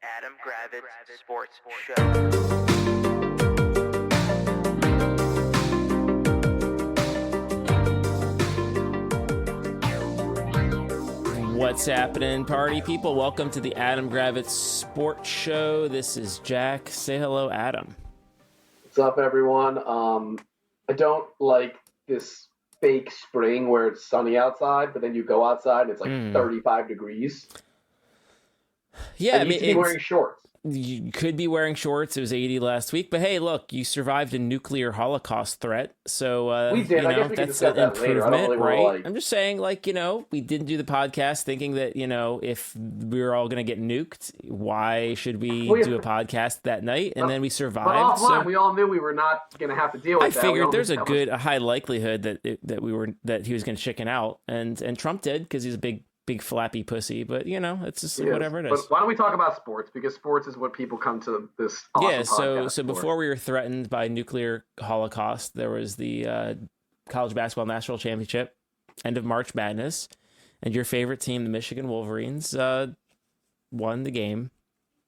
Adam Gravitz Sports Show. What's happening, party people? Welcome to the Adam Gravitz Sports Show. This is Jack. Say hello, Adam. What's up, everyone? I don't like this fake spring where it's sunny outside, but then you go outside and it's like 35 degrees. Yeah, and you should be wearing shorts. You could be wearing shorts. It was 80 last week, but hey, look, you survived a nuclear Holocaust threat, so we did. I guess we can discuss that later. I don't really right? I'm just saying, we didn't do the podcast thinking that if we were all going to get nuked, why should we do a podcast that night? And then we survived. But offline, we all knew we were not going to have to deal with that. I figured there's a high likelihood that he was going to chicken out, and Trump did because he's a big flappy pussy, but it's just whatever it is. But why don't we talk about sports? Because sports is what people come to this awesome podcast so before we were threatened by nuclear holocaust, there was the college basketball national championship, end of March Madness, and your favorite team, the Michigan Wolverines, won the game.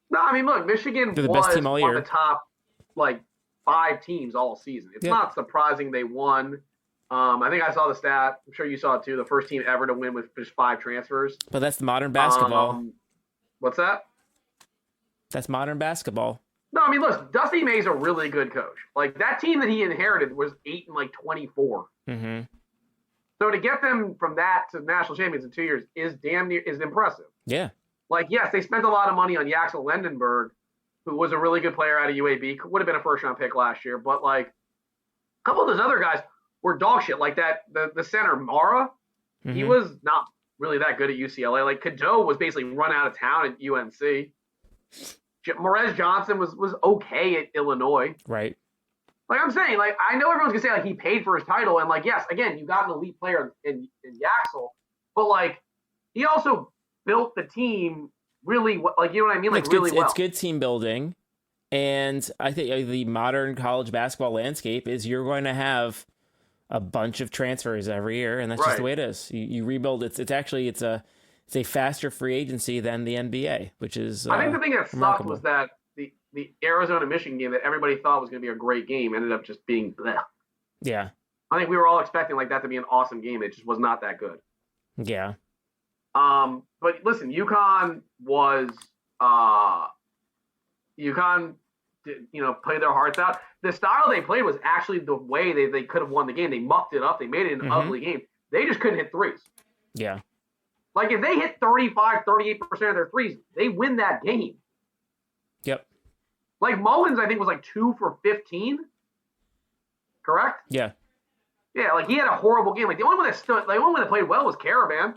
No, I mean, look, Michigan They're the was best team all one year. of the top 5 teams all season. It's not surprising they won. I think I saw the stat. I'm sure you saw it too. The first team ever to win with just 5 transfers. But that's modern basketball. What's that? That's modern basketball. No, I mean, listen, Dusty May's a really good coach. Like, that team that he inherited was 8-24. Mm-hmm. So to get them from that to national champions in 2 years is impressive. Yeah. Yes, they spent a lot of money on Yaxel Lendenberg, who was a really good player out of UAB. Would have been a first-round pick last year. But, a couple of those other guys were dog shit. Like that, the center, Mara, he was not really that good at UCLA. Like, Cadeau was basically run out of town at UNC. Morez Johnson was okay at Illinois. Right. Like I'm saying, I know everyone's going to say, he paid for his title. And, yes, again, you got an elite player in Yaxel. But, he also built the team really, you know what I mean? Really well. It's good team building. And I think the modern college basketball landscape is you're going to have a bunch of transfers every year, and that's just the way it is. You rebuild. It's a faster free agency than the NBA, which is I think the thing that remarkable. sucked was that the Arizona Michigan game that everybody thought was going to be a great game ended up just being bleh. Yeah. I think we were all expecting that to be an awesome game. It just was not that good. Yeah. But listen, UConn was played their hearts out. The style they played was actually the way they could have won the game. They mucked it up. They made it an ugly game. They just couldn't hit threes. Yeah. If they hit 35, 38% of their threes, they win that game. Yep. Mullins, I think, was 2 for 15. Correct? Yeah. Yeah, he had a horrible game. The only one that played well was Caravan.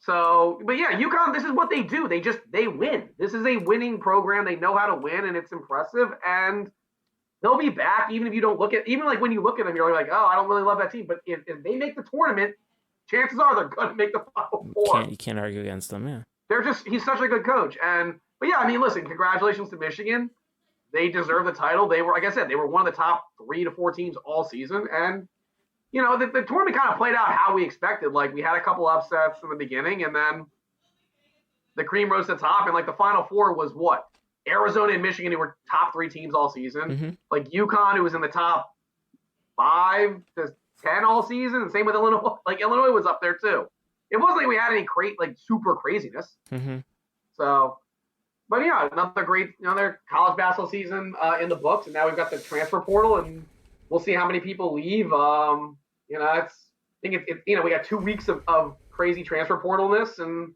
So, but yeah, UConn, this is what they do. They win. This is a winning program. They know how to win, and it's impressive. And they'll be back, even if you don't when you look at them, you're like, oh, I don't really love that team. But if they make the tournament, chances are they're going to make the Final Four. You can't argue against them, yeah. He's such a good coach. But yeah, I mean, listen, congratulations to Michigan. They deserve the title. They were, like I said, they were one of the top 3 to 4 teams all season. And the tournament kind of played out how we expected. We had a couple upsets in the beginning, and then the cream rose to the top. And the Final Four was what? Arizona and Michigan, who were top 3 teams all season. UConn, who was in the top 5 to 10 all season. And same with Illinois. Illinois was up there too. It wasn't we had any super craziness. So, but yeah, another great another college basketball season in the books. And now we've got the transfer portal, and we'll see how many people leave. We got 2 weeks of crazy transfer portalness. And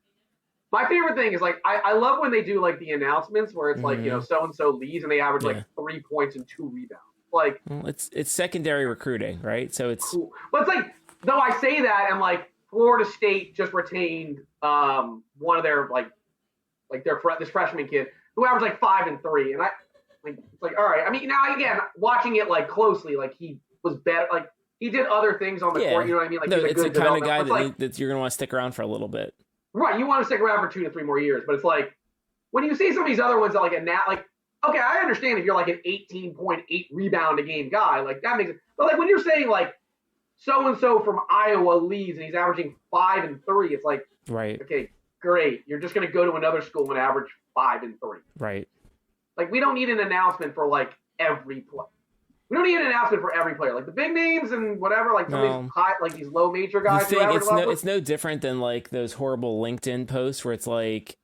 my favorite thing is I love when they do the announcements where it's so and so leaves and they average 3 points and 2 rebounds. It's secondary recruiting, right? So it's cool. But it's though I say that, and Florida State just retained one of their this freshman kid who averaged 5 and 3, and it's all right. I mean, now again, watching it closely, he was better. He did other things on the court. You know what I mean? It's the kind of guy that you're gonna want to stick around for a little bit. Right, you want to stick around for 2 to 3 more years, but it's when you see some of these other ones that okay, I understand if you're an 18.8 rebound a game guy, that makes it. But when you're saying so and so from Iowa leaves and he's averaging 5 and 3, it's right. Okay, great. You're just going to go to another school and average 5 and 3. Right. Like, we don't need an announcement for like every play. We don't need an announcement for every player. Like the big names and whatever, like some of these high, like these low major guys. It's no different than like those horrible LinkedIn posts where it's like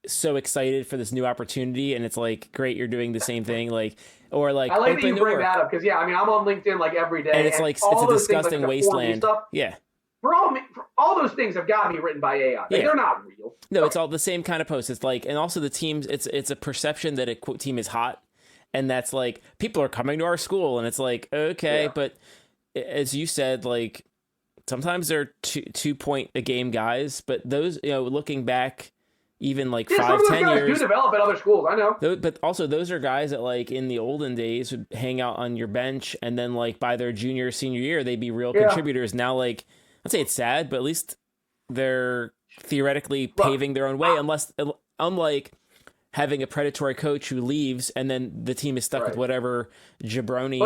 so excited for this new opportunity, and it's like, great, you're doing the same thing. Like, or like, I like that you bring that up because yeah, I mean, I'm on LinkedIn like every day, and it's like it's a disgusting wasteland. Yeah. For all those things have got to be written by AI. Like, they're not real. No, it's all the same kind of post. It's like, and also the teams. It's a perception that a team is hot. And that's like, people are coming to our school, and it's like, okay, but as you said, like sometimes they're 2-point a game guys, but those, looking back, even like 5-10 years, do develop at other schools. I know, but also those are guys that like in the olden days would hang out on your bench, and then like by their junior, senior year, they'd be real contributors. Now, like, I'd say it's sad, but at least they're theoretically paving their own way, unlike having a predatory coach who leaves, and then the team is stuck with whatever jabroni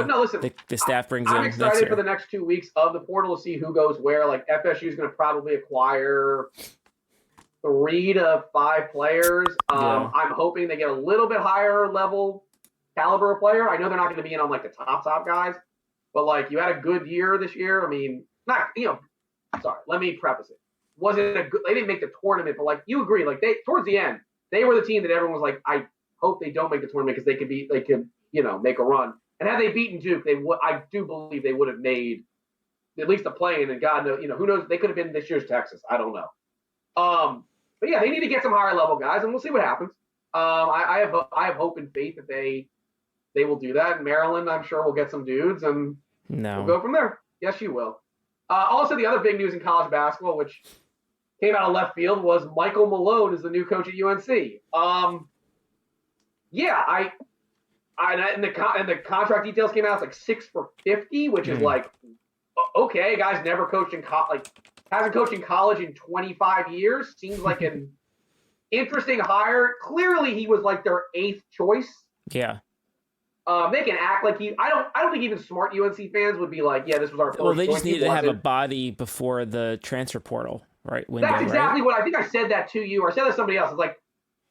the staff brings in. I'm excited for the next 2 weeks of the portal to see who goes where. Like, FSU is going to probably acquire 3 to 5 players. I'm hoping they get a little bit higher level caliber of player. I know they're not going to be in on like the top guys, but like, you had a good year this year. I mean, sorry, let me preface it. They didn't make the tournament, but like, you agree, like towards the end, they were the team that everyone was like, I hope they don't make the tournament because they could make a run. And had they beaten Duke, I do believe they would have made at least a play-in, and God knows, who knows, they could have been this year's Texas. I don't know. But yeah, they need to get some higher level guys, and we'll see what happens. I have hope and faith that they will do that. And Maryland, I'm sure, will get some dudes, and we'll go from there. Yes, you will. Also, the other big news in college basketball, which came out of left field, was Michael Malone is the new coach at UNC. And the contract details came out. It's like 6 for $50, which is like, okay, guy's never coached in hasn't coached in college in 25 years. Seems like an interesting hire. Clearly, he was like their 8th choice. Yeah. They can act like I don't think even smart UNC fans would be like, yeah, this was our first choice. Well, they just need to have a body before the transfer portal. Right. That's exactly what I think. I said that to you, or I said that to somebody else. It's like,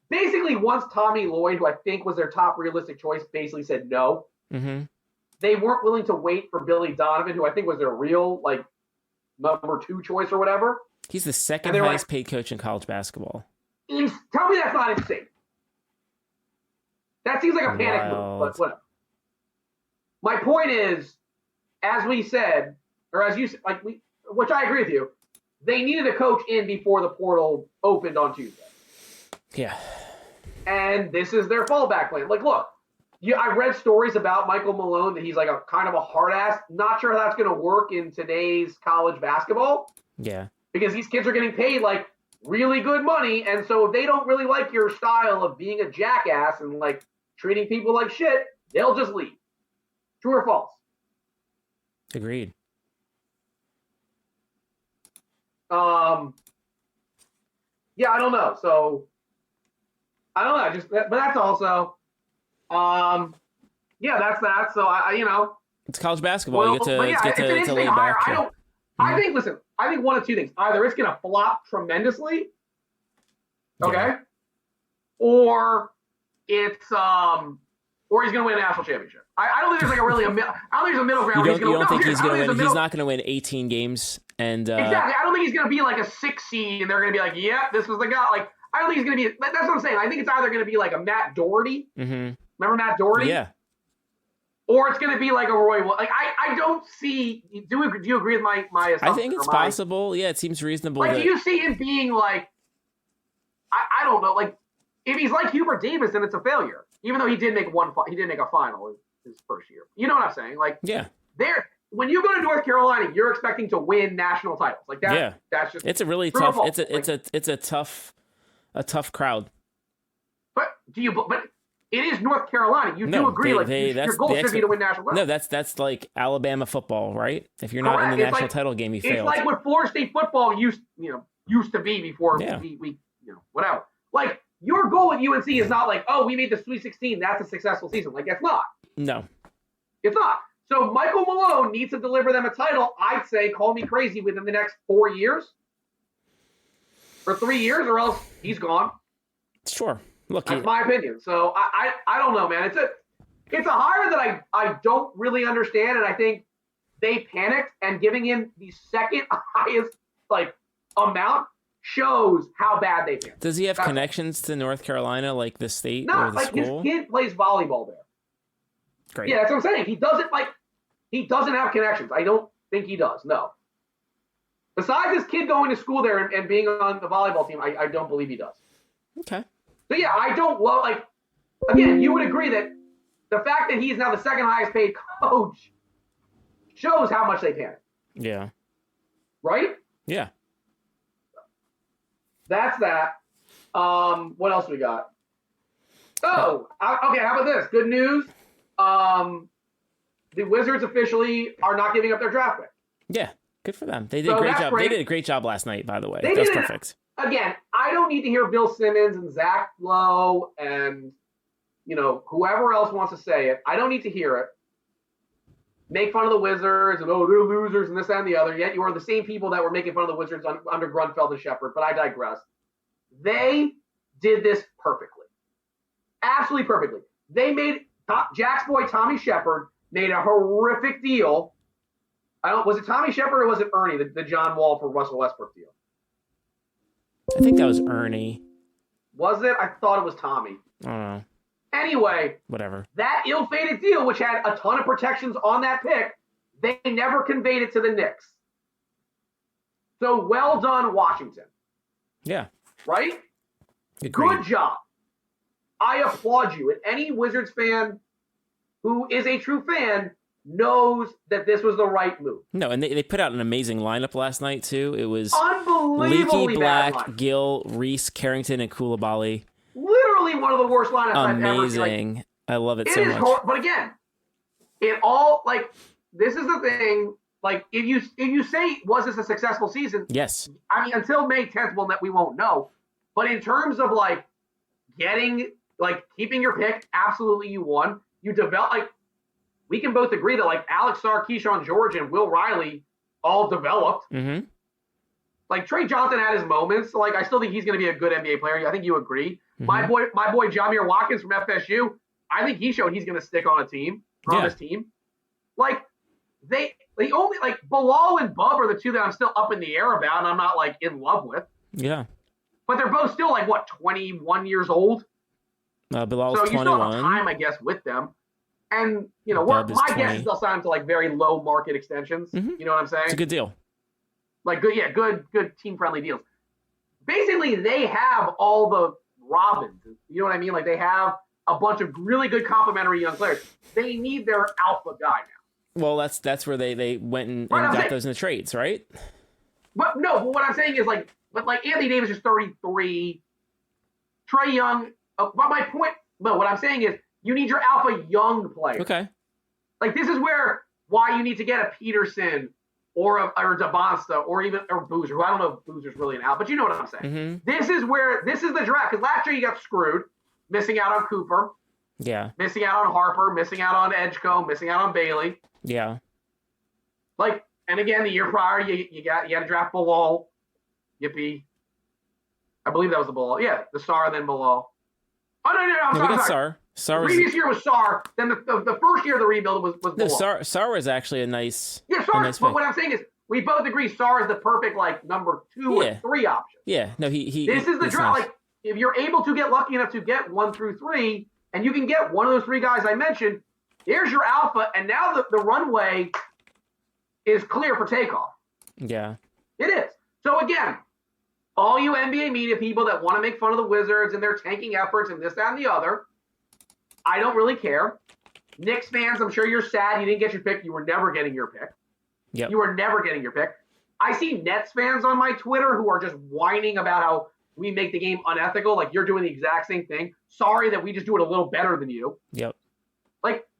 basically, once Tommy Lloyd, who I think was their top realistic choice, basically said no, they weren't willing to wait for Billy Donovan, who I think was their real like number 2 choice or whatever. He's the second highest paid coach in college basketball. Tell me that's not insane. That seems like a panic move, but whatever. My point is, as we said, or as you said, which I agree with you. They needed a coach in before the portal opened on Tuesday. Yeah. And this is their fallback plan. Like, look, I read stories about Michael Malone that he's like a kind of a hard ass. Not sure how that's going to work in today's college basketball. Yeah. Because these kids are getting paid like really good money. And so if they don't really like your style of being a jackass and like treating people like shit, they'll just leave. True or false? Agreed. Yeah, I don't know. So, I don't know. But that's also, yeah, that's that. So it's college baskball. You get to lay back. I think one of two things: either it's going to flop tremendously, okay, or it's or he's going to win a national championship. I don't think there's like I don't think there's a middle ground. You don't think he's going to win? He's not going to win 18 games. And exactly, I don't think he's going to be like a 6 seed, and they're going to be like, "Yeah, this was the guy." Like, I don't think he's going to be. That's what I'm saying. I think it's either going to be like a Matt Doherty. Mm-hmm. Remember Matt Doherty? Yeah. Or it's going to be like a Roy. Like, I don't see. Do you agree with my assumption? I think it's possible. Yeah, it seems reasonable. Like, do you see him being like? I don't know. Like, if he's like Hubert Davis, then it's a failure. Even though he did make a final his first year. You know what I'm saying? Like, yeah. When you go to North Carolina, you're expecting to win national titles. Like that. Yeah. That's just. It's a really tough. It's a tough crowd. But it is North Carolina. You do agree, your goal should be to win national titles. No, that's like Alabama football, right? If you're not in the national title game, you fail. It's like what Florida State football used to be before we whatever. Like, your goal at UNC is not like, oh, we made the Sweet 16. That's a successful season. Like, it's not. No. It's not. So Michael Malone needs to deliver them a title, I'd say, call me crazy, within the next 4 years. for 3 years, or else he's gone. Sure. Look, that's my opinion. So I don't know, man. It's a hire that I don't really understand, and I think they panicked, and giving him the second highest amount shows how bad they panicked. Does he have connections to North Carolina, like the state no, or the school? His kid plays volleyball there. Great. Yeah, that's what I'm saying. He doesn't have connections. I don't think he does. No. Besides his kid going to school there and being on the volleyball team, I don't believe he does. Okay. So yeah, I don't love again, you would agree that the fact that he's now the second highest paid coach shows how much they panic. Yeah. Right? Yeah. That's that. What else we got? Oh, okay. How about this? Good news. The Wizards officially are not giving up their draft pick. Yeah, good for them. They did a great job. They did a great job last night, by the way. That's perfect. Again, I don't need to hear Bill Simmons and Zach Lowe and whoever else wants to say it. I don't need to hear it. Make fun of the Wizards and they're losers and this, that, and the other. Yet you are the same people that were making fun of the Wizards under Grunfeld and Shepard. But I digress. They did this perfectly, absolutely perfectly. They made Jack's boy Tommy Shepard made a horrific deal. Was it Tommy Shepard or was it Ernie, the John Wall for Russell Westbrook deal? I think that was Ernie. Was it? I thought it was Tommy. I don't know. Anyway, whatever. That ill-fated deal, which had a ton of protections on that pick, they never conveyed it to the Knicks. So well done, Washington. Yeah. Right? Agreed. Good job. I applaud you. And any Wizards fan who is a true fan knows that this was the right move. No, and they put out an amazing lineup last night, too. It was unbelievably Leaky Black, Gill, Reese, Carrington, and Koulibaly. Literally one of the worst lineups I've ever seen. Amazing. I love it so much. But again, this is the thing. If you say, was this a successful season? Yes. I mean, until May 10th, we won't know. But in terms of keeping your pick, absolutely you won. You develop, we can both agree that Alex Sarr, Keyshawn George, and Will Riley all developed. Mm-hmm. Trey Johnson had his moments. I still think he's going to be a good NBA player. I think you agree. Mm-hmm. My boy Jamir Watkins from FSU, I think he showed he's going to stick on a team, on this team. They only Bilal and Bub are the two that I'm still up in the air about, and I'm not in love with. Yeah. But they're both still 21 years old. Bilal's so 21. You still have time, I guess, with them. And my guess is they'll sign them to very low market extensions. Mm-hmm. You know what I'm saying? It's a good deal. Good team friendly deals. Basically, they have all the Robins. You know what I mean? They have a bunch of really good complementary young players. They need their alpha guy now. Well, that's where they went and got those in the trades, right? But what I'm saying is Anthony Davis is 33. Trae Young. But my point. No, what I'm saying is you need your alpha young player. Okay. This is why you need to get a Peterson or Dabonsta or Boozer, who I don't know if Boozer's really an out, but you know what I'm saying. Mm-hmm. This is the draft, because last year you got screwed, missing out on Cooper, missing out on Harper, missing out on Edgecombe, missing out on Bailey. Yeah. And again, the year prior you had to draft Bilal. Yippee. I believe that was the Bilal. Yeah, the Sarr and then Bilal. Oh no, we got Sarr. The previous year was Sarr. Then the first year of the rebuild was Bilal. Sarr was actually a nice. Yeah, Sarr. But what I'm saying is, we both agree Sarr is the perfect number 2 or 3 option. Yeah, no, he. This is the draft. Nice. If you're able to get lucky enough to get 1 through 3, and you can get one of those 3 guys I mentioned, there's your alpha, and now the runway is clear for takeoff. Yeah, it is. So again, all you NBA media people that want to make fun of the Wizards and their tanking efforts and this, that, and the other, I don't really care. Knicks fans, I'm sure you're sad you didn't get your pick. You were never getting your pick. Yep. You were never getting your pick. I see Nets fans on my Twitter who are just whining about how we make the game unethical. You're doing the exact same thing. Sorry that we just do it a little better than you. Yep.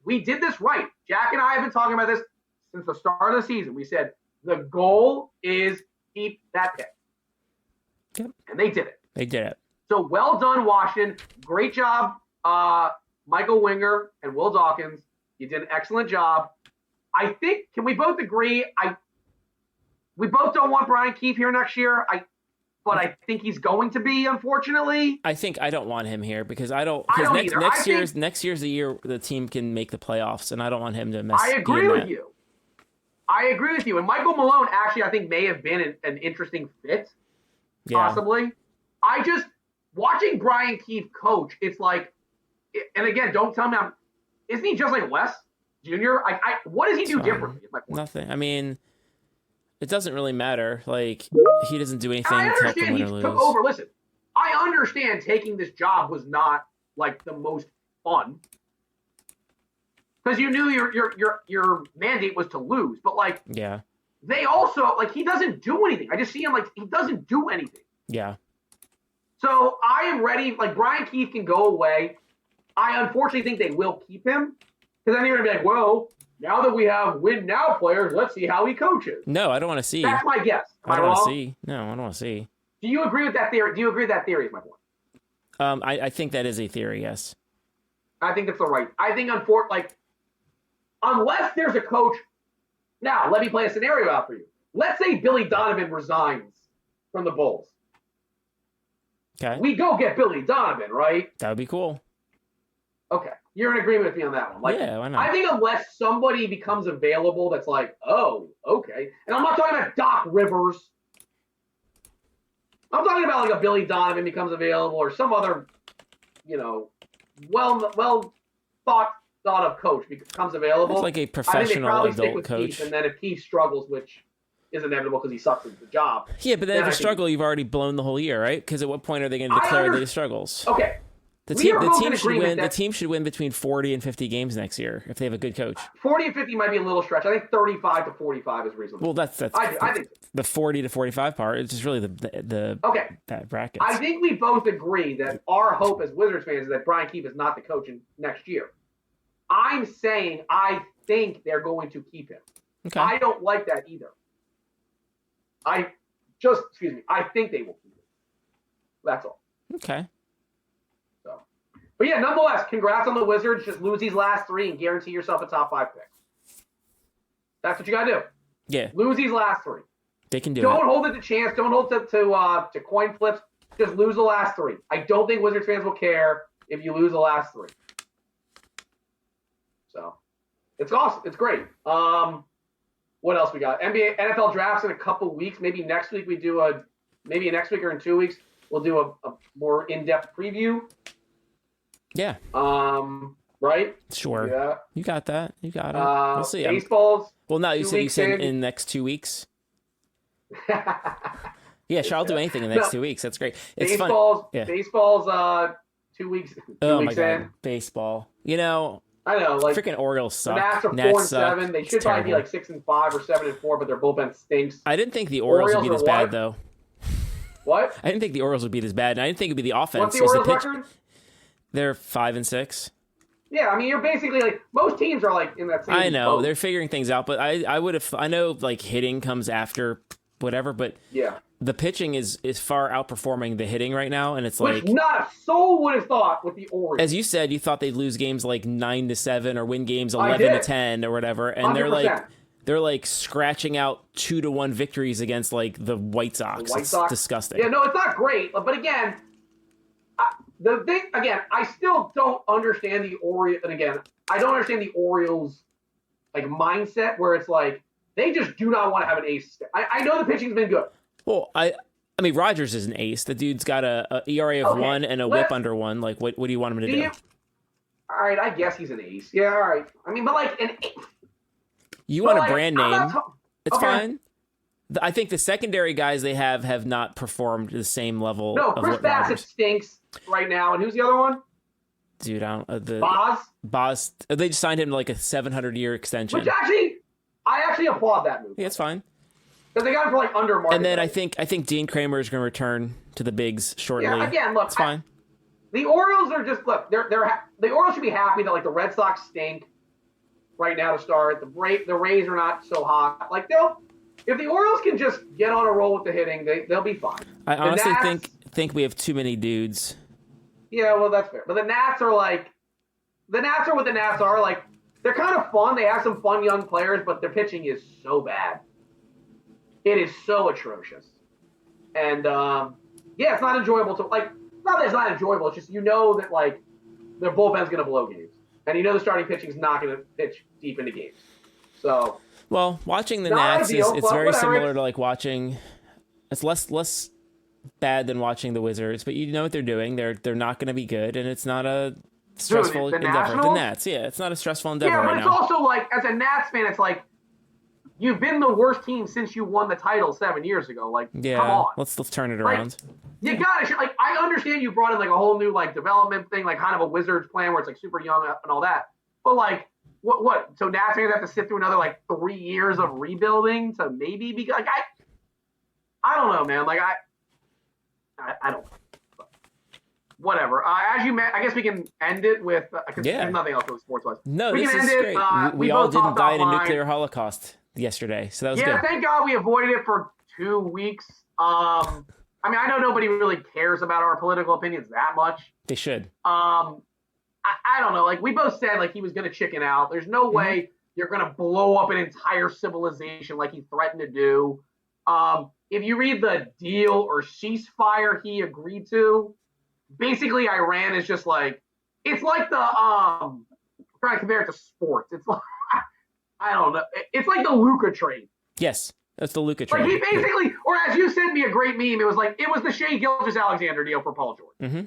We did this right. Jack and I have been talking about this since the start of the season. We said the goal is keep that pick. Yep. And they did it. They did it. So well done, Washington. Great job, Michael Winger and Will Dawkins. You did an excellent job. I think, can we both agree? We both don't want Brian Keefe here next year. but I think he's going to be, unfortunately. I think I don't want him here because I don't. I don't Because either. next year's the year the team can make the playoffs, and I don't want him to mess. I agree with you. I agree with you. And Michael Malone actually, I think, may have been an interesting fit, possibly. I just watching Brian Keefe coach. It's like, and again, don't tell me isn't he just like Wes Jr.? What does he do differently? Is my point. Nothing. I mean, it doesn't really matter. Like, he doesn't do anything I to help them understand win he or lose. took over. Listen, I understand taking this job was not like the most fun because you knew your mandate was to lose. But like, they also like he doesn't do anything. I just see him like he doesn't do anything. Yeah. So I am ready. Like Brian Keefe can go away. I unfortunately think they will keep him because then you're gonna be like, well, now that we have win now players, let's see how he coaches. No, I don't want to see. That's my guess. I don't want to see. No, I don't want to see. Do you agree with that theory? Do you agree with that theory? Is my point. I think that is a theory. Yes. I think that's the right. I think unless there's a coach. Now, let me play a scenario out for you. Let's say Billy Donovan resigns from the Bulls. Okay. We go get Billy Donovan, right? That would be cool. Okay. You're in agreement with me on that one. Like, yeah, why not? I think unless somebody becomes available that's like, oh, okay. And I'm not talking about Doc Rivers. I'm talking about like a Billy Donovan becomes available or some other, well thought of coach becomes available. It's like a I think they professional probably stick adult with coach. Keith, and then if Keith struggles, which is inevitable because he sucks at the job. Yeah, but then if I you think- struggle, you've already blown the whole year, right? Because at what point are they going to declare that he struggles? Okay. The We are both team in should agreement win. The that- team should win between 40 and 50 games next year if they have a good coach. 40 and 50 might be a little stretch. I think 35 to 45 is reasonable. Well, that's I think the 40 to 45 part. It's just really the okay. that brackets. I think we both agree that our hope as Wizards fans is that Brian Keefe is not the coach in next year. I'm saying I think they're going to keep him. Okay. I don't like that either. I think they will keep him. That's all. Okay. So, but yeah, nonetheless, congrats on the Wizards. Just lose these last three and guarantee yourself a top 5 pick. That's what you got to do. Yeah. Lose these last three. They can do Don't it. hold it to chance. Don't hold it to coin flips. Just lose the last three. I don't think Wizards fans will care if you lose the last three. So, it's awesome. It's great. What else we got? NFL drafts in a couple weeks. Maybe next week maybe next week or in 2 weeks, we'll do a more in-depth preview. Yeah. Right? Sure. Yeah. You got that. You got it. We'll see. Baseball's. Well, no, you 2 said weeks in the next 2 weeks. Yeah, sure. I'll do anything in the next 2 weeks. That's great. It's fun. Yeah. Baseball's 2 weeks. 2 weeks in. Baseball. I know, like freaking Orioles suck. The Nats are 4-7. They should probably be like 6-5 or 7-4, but their bullpen stinks. I didn't think the Orioles would be this bad, though. What? I didn't think the Orioles would be this bad, and I didn't think it'd be the offense. What's the Orioles record? They're 5-6. Yeah, I mean, you're basically like most teams are like in that same. I know boat. they're figuring things out, but I would have. I know like hitting comes after whatever, but yeah, the pitching is far outperforming the hitting right now, and it's which like not a soul would have thought with the Orioles. As you said, you thought they'd lose games like 9-7 or win games 11-10 or whatever, and 100%. they're like scratching out 2-1 victories against like the White Sox. It's disgusting. Yeah, no, it's not great, but again. The thing, again, I still don't understand the Orioles. And again, I don't understand the Orioles like mindset where it's like they just do not want to have an ace. I know the pitching's been good. Well, I mean, Rogers is an ace. The dude's got a ERA of 1 and a WHIP under 1. Like, what do you want him to do? All right, I guess he's an ace. Yeah, all right. I mean, but like an ace. You want a brand name? It's okay. fine. I think the secondary guys they have not performed the same level. No, of Chris what Bassett Rogers. Stinks right now. And who's the other one? Dude, I don't. Boz. They just signed him to like a 700-year extension. Which I actually applaud that move. Yeah, it's fine. Because they got him for like under market. And then value. I think Dean Kramer is going to return to the bigs shortly. Yeah, again, look, it's fine. The Orioles are just the Orioles should be happy that like the Red Sox stink right now to start. The Rays are not so hot. Like if the Orioles can just get on a roll with the hitting, they'll be fine. I honestly think we have too many dudes. Yeah, well, that's fair. But the Nats are what the Nats are. Like, they're kind of fun. They have some fun young players, but their pitching is so bad. It is so atrocious. And yeah, it's not enjoyable to like. Not that it's not enjoyable. It's just you know that like their bullpen's going to blow games, and you know the starting pitching is not going to pitch deep into games. So well, watching the not Nats ideal, it's but very whatever. similar to like watching. It's less bad than watching the Wizards, but you know what they're doing. They're not going to be good, and it's not a stressful the endeavor. Nationals? The Nats, yeah, it's not a stressful endeavor Yeah, but right it's now. also like as a Nats fan, it's like you've been the worst team since you won the title 7 years ago. Like, Yeah, come on. let's turn it Like, around. you gotta like. I understand you brought in like a whole new like development thing, like kind of a Wizards plan where it's like super young and all that. But like, what? So Nats fans have to sit through another like 3 years of rebuilding to maybe be like I don't know, man. Like I don't. But whatever. As you met, I guess we can end it with because there's nothing else really sports wise. No, we this can is end great. it. We all both didn't talked die in a offline. nuclear holocaust yesterday, so that was Yeah, good. thank God we avoided it for 2 weeks. I mean, I know nobody really cares about our political opinions that much. They should. I don't know. Like we both said, like he was going to chicken out. There's no way you're going to blow up an entire civilization like he threatened to do. If you read the deal or ceasefire he agreed to, basically Iran is just like it's like the I'm trying to compare it to sports. It's like I don't know. It's like the Luka trade. Yes, that's the Luka Like trade. he basically, or as you sent me a great meme, it was like it was the Shea Gilgeous-Alexander deal for Paul George. Mm-hmm.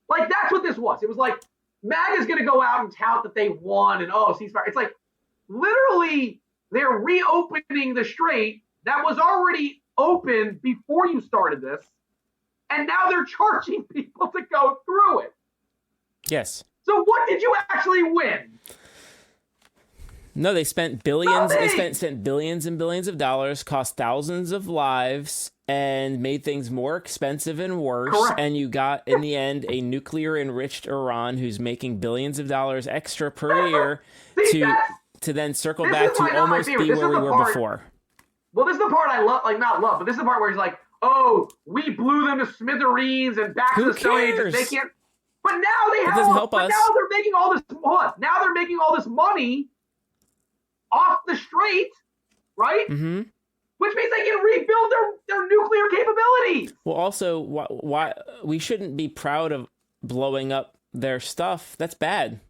Like that's what this was. It was like MAGA's going to go out and tout that they won and ceasefire. It's like literally they're reopening the strait that was already open before you started this, and now they're charging people to go through it. Yes. So what did you actually win? No, they spent billions. Nothing. They spent billions and billions of dollars, cost thousands of lives, and made things more expensive and worse. Correct. And you got, in the end, a nuclear-enriched Iran who's making billions of dollars extra per year to then circle this back is to my- not my almost favorite. be This where is we the were part- before. Well, this is the part I love, like not love, but this is the part where he's like, "Oh, we blew them to smithereens and back to Who the Stone Age. cares? They can't." But now they have. doesn't help us. Now they're making all this. Now they're making all this money off the strait, right? Mm-hmm. Which means they can rebuild their nuclear capabilities. Well, also, why we shouldn't be proud of blowing up their stuff? That's bad.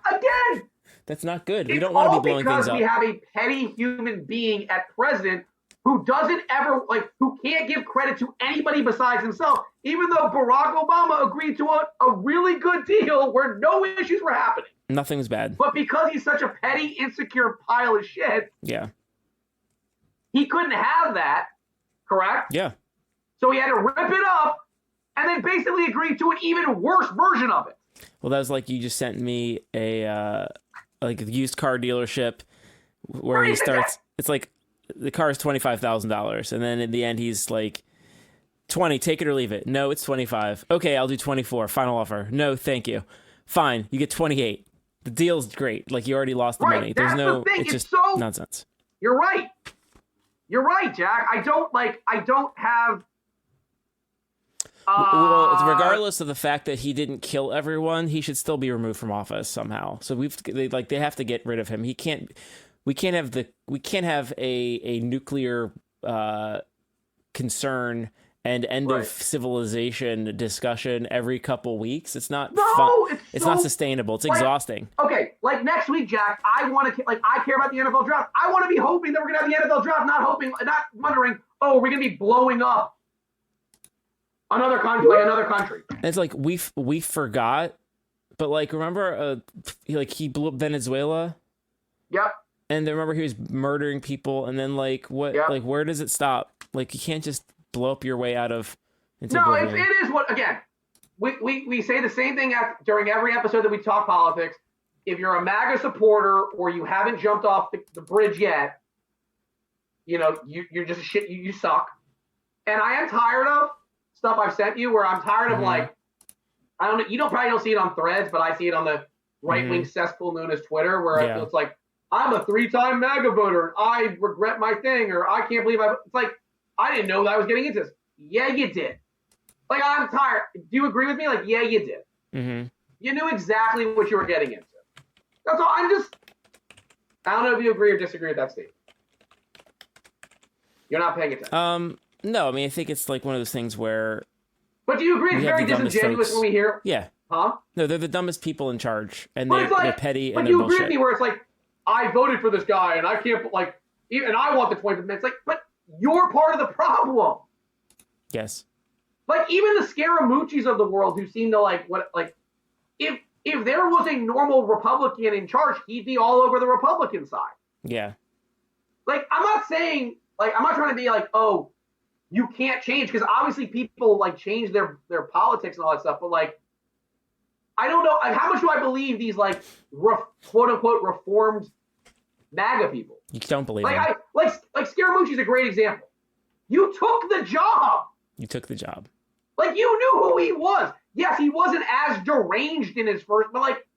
Again, That's not good. We it's don't want to all be blowing because things we up. have a petty human being at president who doesn't ever who can't give credit to anybody besides himself, even though Barack Obama agreed to a really good deal where no issues were happening. Nothing's bad. But because he's such a petty, insecure pile of shit, Yeah. he couldn't have that, correct? Yeah. So he had to rip it up and then basically agree to an even worse version of it. Well, that was like you just sent me a like a used car dealership where he Right, starts. It's like the car is $25,000, and then in the end he's like, 20, take it or leave it. No, it's 25. Okay, I'll do 24. Final offer. No, thank you. Fine, you get 28. The deal's great. Like you already lost the Right, money. There's that's no. the thing. It's It's just so- nonsense. You're right. You're right, Jack. I don't have. Well, it's regardless of the fact that he didn't kill everyone, he should still be removed from office somehow. So they have to get rid of him. We can't have a nuclear concern and end of civilization discussion every couple weeks. It's not fun. It's not sustainable. It's exhausting. Okay, like next week, Jack, I care about the NFL draft. I want to be hoping that we're going to have the NFL draft, not wondering, oh, we're going to be blowing up another country. And it's like we forgot, but like remember, he blew up Venezuela. Yep. And then remember he was murdering people, and then like what? Yep. Like where does it stop? Like you can't just blow up your way out of. No, it is what again. We say the same thing during every episode that we talk politics. If you're a MAGA supporter or you haven't jumped off the bridge yet, you're just a shit. You suck. And I am tired of stuff I've sent you where I'm tired of like, I don't know. You probably don't see it on Threads, but I see it on the right wing cesspool known as Twitter, where it's like, I'm a 3-time MAGA voter and I regret my thing, or I can't believe it's like, I didn't know that I was getting into this. Yeah, you did. Like, I'm tired. Do you agree with me? Like, yeah, you did. Mm-hmm. You knew exactly what you were getting into. That's all. I don't know if you agree or disagree with that statement. You're not paying attention. No, I mean, I think it's like one of those things where. But do you agree it's very disingenuous when we hear? Yeah. Huh? No, they're the dumbest people in charge, and But they're petty and but they're you bullshit. agree with me where it's like, I voted for this guy and I can't like, and I want the 25th minute. It's like, but you're part of the problem. Yes. Like even the Scaramucci's of the world who seem to if there was a normal Republican in charge, he'd be all over the Republican side. Yeah. Like I'm not saying I'm not trying to be like, oh, you can't change, because obviously people like change their politics and all that stuff, but like I don't know, how much do I believe these like quote unquote reformed MAGA people? You don't believe them. Like Scaramucci's a great example. You took the job. You took the job. Like you knew who he was. Yes, he wasn't as deranged in his first, but like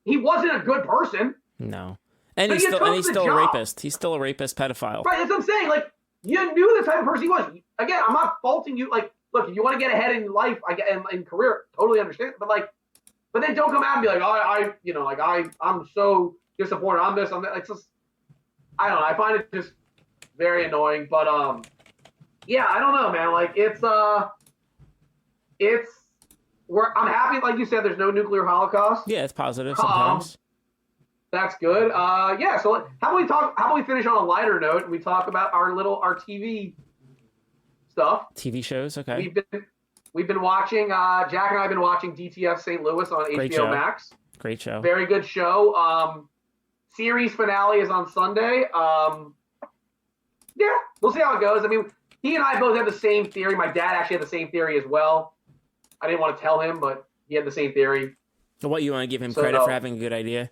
he wasn't a good person. No. And he's still a rapist. He's still a rapist pedophile. Right, that's what I'm saying. Like, you knew the type of person he was. Again, I'm not faulting you. Like, look, if you want to get ahead in life, in career, totally understand. But then don't come out and be like, I'm so disappointed. I'm this, I'm that. It's just, I don't know. I find it just very annoying. But yeah, I don't know, man. Like, I'm happy, like you said, there's no nuclear holocaust. Yeah, it's positive sometimes. That's good. Yeah. So how about we finish on a lighter note and we talk about our TV stuff. TV shows, okay. We've been watching. Jack and I have been watching DTF St. Louis on HBO Max. Great show. Very good show. Series finale is on Sunday. Yeah, we'll see how it goes. I mean, he and I both have the same theory. My dad actually had the same theory as well. I didn't want to tell him, but he had the same theory. So what, you want to give him credit for having a good idea?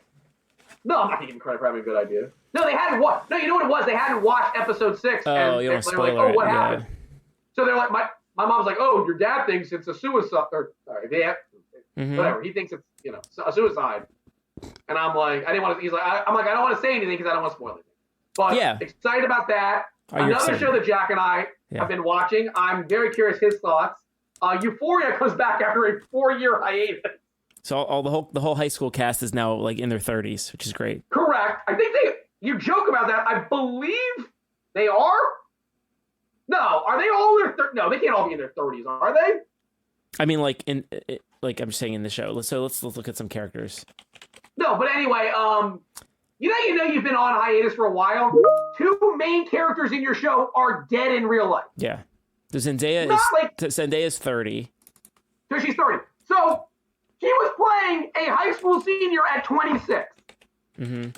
No, I'm not giving him credit for having a good idea. No, they hadn't watched. No, you know what it was? They hadn't watched episode 6. Oh, and you don't spoil it. Like, oh, what happened? So they're like, my mom's like, oh, your dad thinks it's a suicide, or whatever. He thinks it's a suicide. And I'm like, I didn't want to. He's like, I don't want to say anything because I don't want to spoil anything. But yeah, excited about that. Another show that Jack and I have been watching. I'm very curious his thoughts. Euphoria comes back after a 4-year hiatus. So the whole high school cast is now like in their 30s, which is great. Correct. I think you joke about that. I believe they are. No, are they all in their no? They can't all be in their 30s, are they? I mean, like I'm just saying in the show. Let's look at some characters. No, but anyway, you've been on hiatus for a while. 2 main characters in your show are dead in real life. Yeah, the Zendaya is 30. So she's 30. So she was playing a high school senior at 26. Mm-hmm.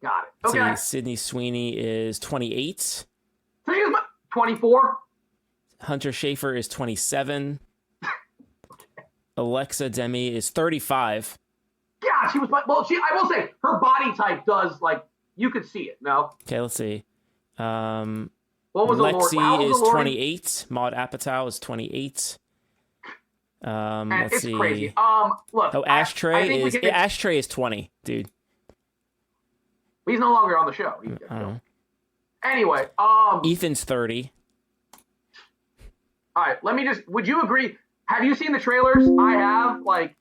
Got it. Okay. Sydney Sweeney is 28. So she's 24. Hunter Schafer is 27. Alexa Demi is 35. Yeah, she was. Well, I will say her body type does, like, you could see it. No. Okay, let's see. What was Lexi is 28. Maud Apatow is 28. Let's see. Crazy. Look. Oh, Ashtray is 20, dude. He's no longer on the show. Anyway, Ethan's 30. All right, would you agree? Have you seen the trailers? I have. Like,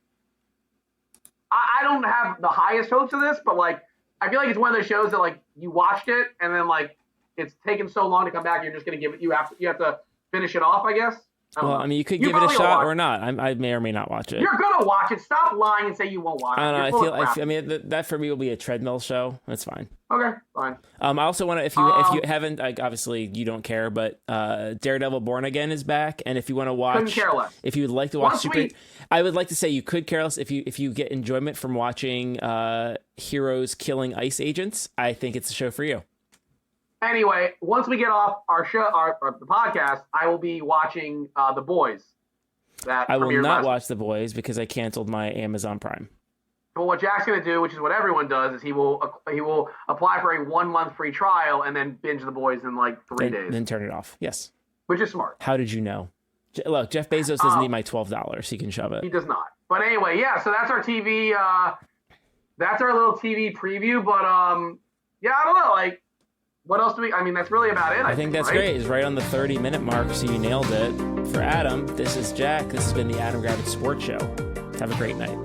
I don't have the highest hopes of this, but like, I feel like it's one of those shows that like you watched it and then like it's taken so long to come back. You're just gonna give it. You have to finish it off, I guess. I mean, you could give it a shot or not. I may or may not watch it. You're gonna watch it. Stop lying and say you won't watch it. I don't know. I mean, that for me will be a treadmill show. That's fine. Okay, fine. I also want to, if you haven't, like, obviously you don't care, but Daredevil Born Again is back, and if you want to watch, couldn't care less. If you would like to watch I would like to say you could care less if you get enjoyment from watching heroes killing ICE agents. I think it's a show for you. Anyway, once we get off our show, the podcast, I will be watching The Boys. I will not watch The Boys because I canceled my Amazon Prime. Well, what Jack's going to do, which is what everyone does, is he will apply for a 1-month free trial and then binge The Boys in like 3 days. Then turn it off. Yes. Which is smart. How did you know? Look, Jeff Bezos doesn't need my $12. He can shove it. He does not. But anyway, yeah. So that's our TV. That's our little TV preview. But yeah, I don't know. Like, what else do we? I mean, that's really about it. I think that's great. It's right on the 30-minute mark, so you nailed it. For Adam, this is Jack. This has been the Adam Gravitz Sports Show. Have a great night.